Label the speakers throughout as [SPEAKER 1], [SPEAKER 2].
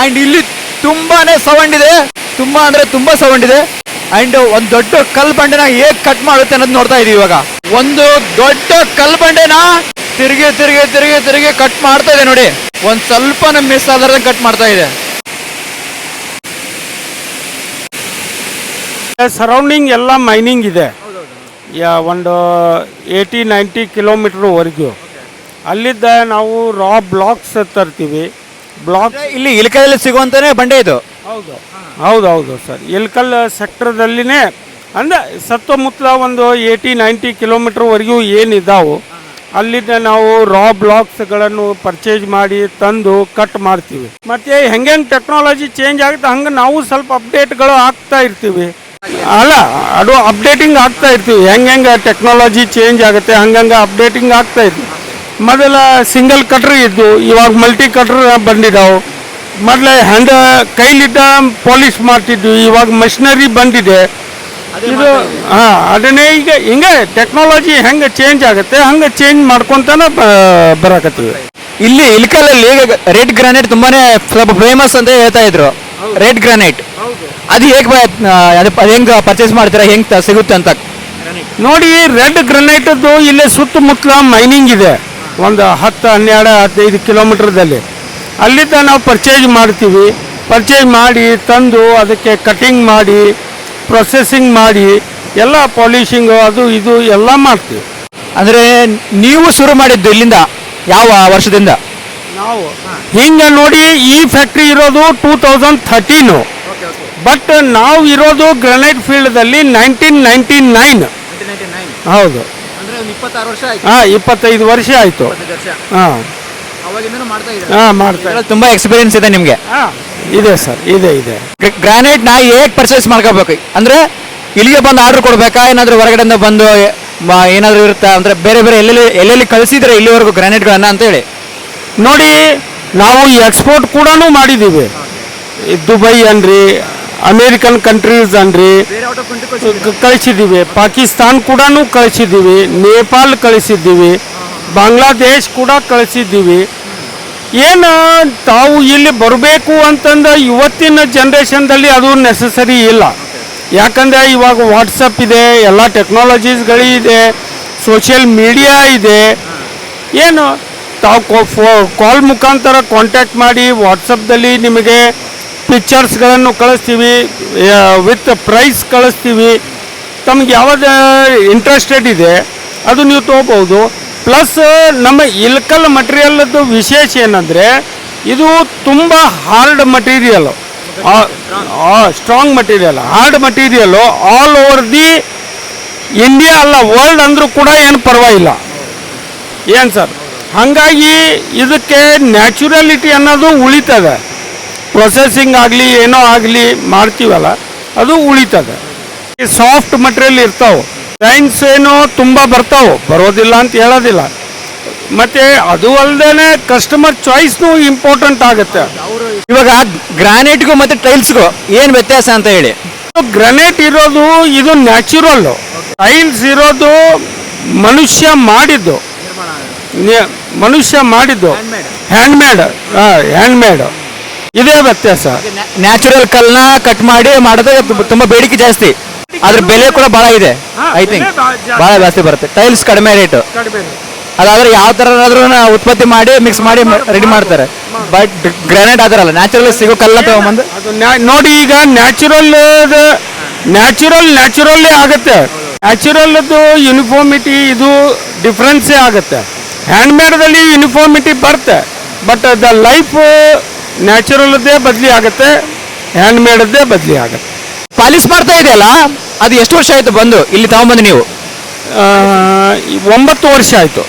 [SPEAKER 1] And ಇಲ್ಲಿ ತುಂಬಾನೇ sound ಇದೆ, ತುಂಬಾ ಅಂದ್ರೆ ತುಂಬಾ ಸೌಂಡ್ ಇದೆ. ಅಂಡ್ ಒಂದ್ ದೊಡ್ಡ ಕಲ್ ಬಂಡೆನ ಹೇಗ್ ಕಟ್ ಮಾಡುತ್ತೆ ಅನ್ನೋದು ನೋಡ್ತಾ ಇದೀವಿ ಇವಾಗ. ಒಂದು ದೊಡ್ಡ ಕಲ್ ಬಂಡೆನ ತಿರುಗಿ ತಿರುಗಿ ತಿರುಗಿ ತಿರುಗಿ ಕಟ್ ಮಾಡ್ತಾ ಇದೆ ನೋಡಿ. ಒಂದ್ ಸ್ವಲ್ಪ ಮಿಸ್ ಆದ್ರೆ ಕಟ್ ಮಾಡ್ತಾ ಇದೆ.
[SPEAKER 2] ಸರೌಂಡಿಂಗ್ ಎಲ್ಲ ಮೈನಿಂಗ್ ಇದೆ, ಒಂದು 80-90 ಕಿಲೋಮೀಟರ್ವರೆಗೂ. ಅಲ್ಲಿದ್ದ ನಾವು ರಾ ಬ್ಲಾಕ್ಸ್ ತರ್ತೀವಿ. ಬ್ಲಾಕ್
[SPEAKER 1] ಇಲ್ಲಿ ಇಲಕಲ್ಲಿ ಸಿಗುವಂತಾನೆ ಬಂಡೆ ಇದು.
[SPEAKER 2] ಹೌದು ಹೌದು ಹೌದು ಸರ್. ಇಲ್ಕಲ್ ಸೆಕ್ಟರ್ದಲ್ಲಿನೇ ಅಂದರೆ ಸುತ್ತಮುತ್ತಲ ಒಂದು 80-90 ಕಿಲೋಮೀಟರ್ವರೆಗೂ ಏನಿದ್ದಾವೆ ಅಲ್ಲಿಂದ ನಾವು ರಾ ಬ್ಲಾಕ್ಸ್ಗಳನ್ನು ಪರ್ಚೇಸ್ ಮಾಡಿ ತಂದು ಕಟ್ ಮಾಡ್ತೀವಿ. ಮತ್ತು ಹೆಂಗೆ ಟೆಕ್ನಾಲಜಿ ಚೇಂಜ್ ಆಗುತ್ತೆ ಹಂಗೆ ನಾವು ಸ್ವಲ್ಪ ಅಪ್ಡೇಟ್ಗಳು ಆಗ್ತಾ ಇರ್ತೀವಿ. ಅಲ್ಲ, ಅದು ಅಪ್ಡೇಟಿಂಗ್ ಆಗ್ತಾ ಇರ್ತೀವಿ. ಹೆಂಗೆ ಟೆಕ್ನಾಲಜಿ ಚೇಂಜ್ ಆಗುತ್ತೆ ಹಂಗಂಗೆ ಅಪ್ಡೇಟಿಂಗ್ ಆಗ್ತಾ ಇರ್ತೀವಿ. ಮೊದಲ ಸಿಂಗಲ್ ಕಟ್ರ್ ಇದ್ದು, ಇವಾಗ ಮಲ್ಟಿ ಕಟ್ರ್ ಬಂದಿದ್ದಾವೆ. ಮೊದಲೇ ಕೈಲಿದ್ದ ಪಾಲಿಶ್ ಮಾಡ್ತಿದ್ವಿ, ಇವಾಗ ಮಷಿನರಿ ಬಂದಿದೆ. ಇದು ಅದನ್ನೇ ಈಗ ಹಿಂಗೆ ಟೆಕ್ನಾಲಜಿ ಹೆಂಗೆ ಚೇಂಜ್ ಆಗುತ್ತೆ ಹಂಗೆ ಚೇಂಜ್ ಮಾಡ್ಕೊತಾನೆ ಬರಕತ್ತೀವಿ.
[SPEAKER 1] ಇಲ್ಲಿ ಇಲ್ಕಲಲ್ಲಿ ರೆಡ್ ಗ್ರಾನೈಟ್ ತುಂಬಾನೇ ಸ್ವಲ್ಪ ಫೇಮಸ್ ಅಂತ ಹೇಳ್ತಾ ಇದ್ರು. ರೆಡ್ ಗ್ರಾನೈಟ್ ಅದು ಹೆಂಗ್ ಪರ್ಚೇಸ್ ಮಾಡ್ತೀರಾ, ಹೆಂಗ್ ಸಿಗುತ್ತೆ ಅಂತ
[SPEAKER 2] ನೋಡಿ. ರೆಡ್ ಗ್ರಾನೈಟದ್ದು ಇಲ್ಲೇ ಸುತ್ತಮುತ್ತಲ ಮೈನಿಂಗ್ ಇದೆ, ಒಂದು 10-12-15 ಕಿಲೋಮೀಟರ್ದಲ್ಲಿ. ಅಲ್ಲಿದ್ದ ನಾವು ಪರ್ಚೇಸ್ ಮಾಡ್ತೀವಿ. ಪರ್ಚೇಸ್ ಮಾಡಿ ತಂದು ಅದಕ್ಕೆ ಕಟಿಂಗ್ ಮಾಡಿ ಪ್ರೊಸೆಸಿಂಗ್ ಮಾಡಿ ಎಲ್ಲ ಪಾಲಿಶಿಂಗು ಅದು ಇದು ಎಲ್ಲ ಮಾಡ್ತೀವಿ.
[SPEAKER 1] ಅಂದರೆ ನೀವು ಶುರು ಮಾಡಿದ್ದು ಇಲ್ಲಿಂದ ಯಾವ ವರ್ಷದಿಂದ?
[SPEAKER 2] ನಾವು ಹಿಂಗೆ ನೋಡಿ, ಈ ಫ್ಯಾಕ್ಟ್ರಿ ಇರೋದು 2013, ಬಟ್ ನಾವು ಇರೋದು ಗ್ರಾನೈಟ್ ಫೀಲ್ಡ್ದಲ್ಲಿ 1999. ಹೌದು, 25 ವರ್ಷ ಆಯಿತು. ಮಾಡ್ತಾ
[SPEAKER 1] ತುಂಬಾ ಎಕ್ಸ್ಪೀರಿಯನ್ಸ್ ಇದೆ ನಿಮಗೆ?
[SPEAKER 2] ಇದೆ ಸರ್, ಇದೆ.
[SPEAKER 1] ಗ್ರಾನೈಟ್ ನಾ ಹೇಗೆ ಪರ್ಚೇಸ್ ಮಾಡ್ಕೋಬೇಕು ಅಂದ್ರೆ ಇಲ್ಲಿಗೆ ಬಂದು ಆರ್ಡರ್ ಕೊಡ್ಬೇಕಾ, ಏನಾದರೂ ಹೊರಗಡೆಯಿಂದ ಬಂದು ಏನಾದರೂ ಇರುತ್ತಾ ಅಂದ್ರೆ ಬೇರೆ ಬೇರೆ ಎಲ್ಲೆಲ್ಲಿ ಕಳಿಸಿದ್ರೆ ಇಲ್ಲಿವರೆಗೂ ಗ್ರಾನೈಟ್ಗಳನ್ನ ಅಂತ ಹೇಳಿ
[SPEAKER 2] ನೋಡಿ. ನಾವು ಎಕ್ಸ್ಪೋರ್ಟ್ ಕೂಡ ಮಾಡಿದ್ದೀವಿ. ದುಬೈ ಅನ್ರಿ, ಅಮೇರಿಕನ್ ಕಂಟ್ರೀಸ್ ಅನ್ರಿ ಕಳಿಸಿದ್ದೀವಿ. ಪಾಕಿಸ್ತಾನ್ ಕೂಡ ಕಳಿಸಿದ್ದೀವಿ, ನೇಪಾಲ್ ಕಳಿಸಿದ್ದೀವಿ, ಬಾಂಗ್ಲಾದೇಶ್ ಕೂಡ ಕಳಿಸಿದ್ದೀವಿ. ಏನು ತಾವು ಇಲ್ಲಿ ಬರಬೇಕು ಅಂತಂದು ಇವತ್ತಿನ ಜನ್ರೇಷನ್ದಲ್ಲಿ ಅದು ನೆಸಸರಿ ಇಲ್ಲ. ಯಾಕಂದರೆ ಇವಾಗ ವಾಟ್ಸಪ್ ಇದೆ, ಎಲ್ಲ ಟೆಕ್ನಾಲಜೀಸ್ಗಳಿದೆ, ಸೋಷಿಯಲ್ ಮೀಡಿಯಾ ಇದೆ. ಏನು ತಾವು ಕಾಲ್ ಮುಖಾಂತರ ಕಾಂಟ್ಯಾಕ್ಟ್ ಮಾಡಿ ವಾಟ್ಸಪ್ದಲ್ಲಿ ನಿಮಗೆ ಪಿಕ್ಚರ್ಸ್ಗಳನ್ನು ಕಳಿಸ್ತೀವಿ, ವಿತ್ ಪ್ರೈಸ್ ಕಳಿಸ್ತೀವಿ. ತಮಗೆ ಯಾವ್ದು ಇಂಟ್ರೆಸ್ಟೆಡ್ ಇದೆ ಅದು ನೀವು ತೊಗೋಬೋದು. ಪ್ಲಸ್ ನಮ್ಮ ಇಲ್ಕಲ್ ಮಟೀರಿಯಲ್ದು ವಿಶೇಷ ಏನಂದರೆ ಇದು ತುಂಬ hard material, strong material, hard material. All over the India ಅಲ್ಲ, ವರ್ಲ್ಡ್ ಅಂದರೂ ಕೂಡ ಏನು ಪರವಾಗಿಲ್ಲ. ಏನು ಸರ್, ಹಾಗಾಗಿ ಇದಕ್ಕೆ ನ್ಯಾಚುರಲಿಟಿ ಅನ್ನೋದು ಉಳಿತದೆ. ಪ್ರೊಸೆಸಿಂಗ್ ಆಗಲಿ ಏನೋ ಆಗಲಿ ಮಾಡ್ತೀವಲ್ಲ ಅದು ಉಳಿತದೆ. ಸಾಫ್ಟ್ ಮಟೀರಿಯಲ್ ಇರ್ತಾವೆ, ಸೈನ್ಸ್ ಏನೋ ತುಂಬ ಬರ್ತಾವೆ, ಬರೋದಿಲ್ಲ ಅಂತ ಹೇಳೋದಿಲ್ಲ. ಮತ್ತು ಅದು ಅಲ್ಲದೆ ಕಸ್ಟಮರ್ ಚಾಯ್ಸ್ನೂ ಇಂಪಾರ್ಟೆಂಟ್ ಆಗುತ್ತೆ.
[SPEAKER 1] ಇವಾಗ ಗ್ರಾನೈಟ್ಗೂ ಮತ್ತು ಟೈಲ್ಸ್ಗೂ ಏನು ವ್ಯತ್ಯಾಸ ಅಂತ ಹೇಳಿ?
[SPEAKER 2] ಗ್ರಾನೈಟ್ ಇರೋದು ಇದು ನ್ಯಾಚುರಲ್ಲು, ಟೈಲ್ಸ್ ಇರೋದು ಮನುಷ್ಯ ಮಾಡಿದ್ದು, ಹ್ಯಾಂಡ್ಮೇಡ್. ಇದೇ ವ್ಯತ್ಯಾಸ.
[SPEAKER 1] ನ್ಯಾಚುರಲ್ ಕಲ್ನ ಕಟ್ ಮಾಡಿ ಮಾಡೋದು ತುಂಬಾ ಬೇಡಿಕೆ ಜಾಸ್ತಿ, ಅದ್ರ ಬೆಲೆ ಕೂಡ ಬಹಳ ಇದೆ. ಐ ಥಿಂಕ್ ಬಹಳ ಜಾಸ್ತಿ ಬರುತ್ತೆ. ಟೈಲ್ಸ್ ಕಡಿಮೆ ರೇಟು, ಅದಾದ್ರೆ ಯಾವ ತರ ಉತ್ಪತ್ತಿ ಮಾಡಿ ಮಿಕ್ಸ್ ಮಾಡಿ ರೆಡಿ ಮಾಡ್ತಾರೆ. ಬಟ್ ಗ್ರಾನೈಟ್ ಆದ್ರಲ್ಲ, ನ್ಯಾಚುರಲ್ ಸಿಗೋ ಕಲ್ಲ ತಗೊಂಬಂದು
[SPEAKER 2] ನೋಡಿ. ಈಗ ನ್ಯಾಚುರಲ್ಲೇ ಆಗುತ್ತೆ. ನ್ಯಾಚುರಲ್ದು ಯೂನಿಫಾರ್ಮಿಟಿ ಇದು ಡಿಫ್ರೆನ್ಸೇ ಆಗುತ್ತೆ. ಹ್ಯಾಂಡ್ಮೇಡ್ದಲ್ಲಿ ಯೂನಿಫಾರ್ಮಿಟಿ ಬರುತ್ತೆ, ಬಟ್ ದ ಲೈಫ್ ನ್ಯಾಚುರಲ್ದೇ ಬದಲಿ ಆಗುತ್ತೆ, ಹ್ಯಾಂಡ್ಮೇಡ್ದೇ ಬದಲಿ ಆಗುತ್ತೆ.
[SPEAKER 1] ಪಾಲಿಶ್ ಮಾಡ್ತಾ ಇದೆಯಲ್ಲ, ಅದು ಎಷ್ಟು ವರ್ಷ ಆಯ್ತು ಬಂದು ಇಲ್ಲಿ ತಗೊಂಬಂದು ನೀವು?
[SPEAKER 2] 9 ವರ್ಷ ಆಯಿತು.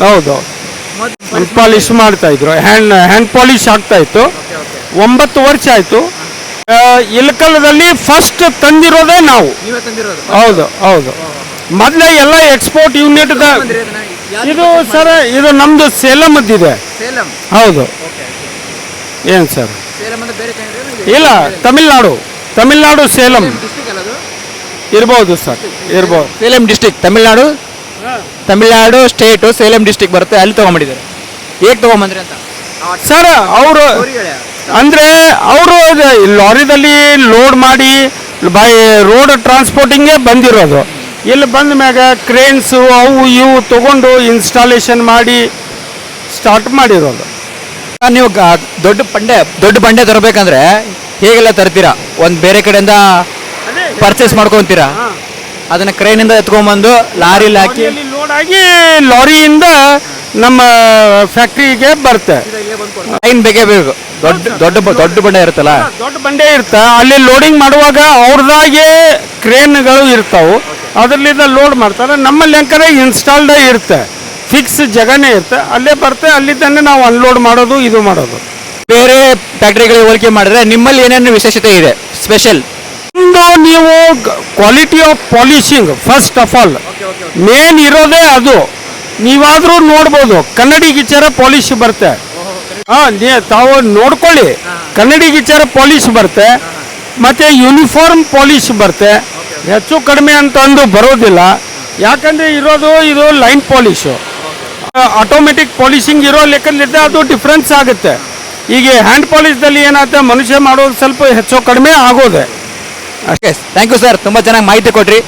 [SPEAKER 2] ಹೌದು, ಪಾಲಿಶ್ ಮಾಡ್ತಾ ಇದ್ರು, ಹ್ಯಾಂಡ್ ಪಾಲಿಶ್ ಆಗ್ತಾ ಇತ್ತು. 9 ವರ್ಷ ಆಯಿತು. ಇಲ್ಕಲದಲ್ಲಿ ಫಸ್ಟ್ ತಂದಿರೋದೇ ನಾವು. ಹೌದು. ಮೊದಲೇ ಎಲ್ಲ ಎಕ್ಸ್ಪೋರ್ಟ್ ಯೂನಿಟ್. ಇದು ಸರ್, ಇದು ನಮ್ಮದು ಸೇಲಮದ್ದಿದೆ. ಹೌದು. ಏನು ಸರ್? ಇಲ್ಲ, ತಮಿಳ್ನಾಡು ಸೇಲಂ ಇರ್ಬೋದು ಸರ್, ಇರ್ಬೋದು.
[SPEAKER 1] Salem district, Tamil Nadu state, Salem district ಬರುತ್ತೆ. ಅಲ್ಲಿ ತಗೊಂಡ್ಬಿಟ್ಟಿದ್ದಾರೆ. ಹೇಗೆ ತಗೊಂಬಂದ್ರಿ ಅಂತ
[SPEAKER 2] ಸರ್? ಅವರು ಅಂದರೆ ಅವರು ಲಾರಿದಲ್ಲಿ ಲೋಡ್ ಮಾಡಿ ಬೈ ರೋಡ್ ಟ್ರಾನ್ಸ್ಪೋರ್ಟಿಂಗೇ ಬಂದಿರೋದು. ಇಲ್ಲಿ ಬಂದ ಮ್ಯಾಗ ಕ್ರೇನ್ಸು ಅವು ಇವು ತಗೊಂಡು ಇನ್ಸ್ಟಾಲೇಷನ್ ಮಾಡಿ ಸ್ಟಾರ್ಟ್ ಮಾಡಿರೋದು.
[SPEAKER 1] ನೀವು ದೊಡ್ಡ ಬಂಡೆ ತರಬೇಕಂದ್ರೆ ಹೇಗೆಲ್ಲ ತರ್ತೀರಾ? ಒಂದು ಬೇರೆ ಕಡೆಯಿಂದ ಪರ್ಚೇಸ್ ಮಾಡ್ಕೊಂತೀರಾ, ಅದನ್ನ ಕ್ರೇನಿಂದ ಎತ್ಕೊಂಡ್ಬಂದು ಲಾರಿಲಿ ಹಾಕಿ
[SPEAKER 2] ಲೋಡ್ ಆಗಿ ಲಾರಿಯಿಂದ ನಮ್ಮ ಫ್ಯಾಕ್ಟ್ರಿಗೆ ಬರುತ್ತೆ.
[SPEAKER 1] ಲೈನ್ ಬೇಕೇ ಬೇಕು. ದೊಡ್ಡ ಬಂಡೆ ಇರುತ್ತಲ್ಲ,
[SPEAKER 2] ದೊಡ್ಡ ಬಂಡೆ ಇರ್ತ ಅಲ್ಲಿ ಲೋಡಿಂಗ್ ಮಾಡುವಾಗ ಅವ್ರದಾಗೆ ಕ್ರೇನ್ಗಳು ಇರ್ತಾವೆ, ಅದರಲ್ಲಿಂದ ಲೋಡ್ ಮಾಡ್ತಾರೆ. ನಮ್ಮಲ್ಲಿ ಅಂಕರೆ ಇನ್ಸ್ಟಾಲ್ಡ್ ಇರುತ್ತೆ, ಫಿಕ್ಸ್ ಜಗನೇ ಇರುತ್ತೆ, ಅಲ್ಲೇ ಬರುತ್ತೆ, ಅಲ್ಲಿಂದನೇ ನಾವು ಅನ್ಲೋಡ್ ಮಾಡೋದು ಇದು ಮಾಡೋದು.
[SPEAKER 1] ಬೇರೆ ಫ್ಯಾಕ್ಟ್ರಿಗಳಿಗೆ ಹೋಲಿಕೆ ಮಾಡಿದ್ರೆ ನಿಮ್ಮಲ್ಲಿ ಏನೇನು ವಿಶೇಷತೆ ಇದೆ ಸ್ಪೆಷಲ್?
[SPEAKER 2] ಒಂದು ನೀವು quality of polishing first of all main ಇರೋದೇ ಅದು. ನೀವಾದರೂ ನೋಡ್ಬೋದು, ಕನ್ನಡಿ ಗಿಚ್ಚರ ಪಾಲಿಶ್ ಬರುತ್ತೆ. ತಾವು ನೋಡ್ಕೊಳ್ಳಿ, ಕನ್ನಡಿ ಗಿಚ್ಚರ ಪಾಲಿಶ್ ಬರುತ್ತೆ, ಮತ್ತೆ ಯೂನಿಫಾರ್ಮ್ ಪಾಲಿಶ್ ಬರುತ್ತೆ. ಹೆಚ್ಚು ಕಡಿಮೆ ಅಂತ ಅಂದು ಬರೋದಿಲ್ಲ, ಯಾಕಂದ್ರೆ ಇದು ಲೈನ್ ಪಾಲಿಶು. ಆಟೋಮೆಟಿಕ್ ಪಾಲಿಶಿಂಗ್ ಇರೋ ಲೆಕ್ಕದಲ್ಲಿದ್ದ ಅದು ಡಿಫ್ರೆನ್ಸ್ ಆಗುತ್ತೆ. ಈಗ ಹ್ಯಾಂಡ್ ಪಾಲಿಶ್ದಲ್ಲಿ ಏನಾಗುತ್ತೆ, ಮನುಷ್ಯ ಮಾಡೋದು ಸ್ವಲ್ಪ ಹೆಚ್ಚು ಕಡಿಮೆ ಆಗೋದೆ.
[SPEAKER 1] ಅಷ್ಟೇ. ಥ್ಯಾಂಕ್ ಯು ಸರ್, ತುಂಬ ಚೆನ್ನಾಗಿ ಮಾಹಿತಿ ಕೊಟ್ರಿ.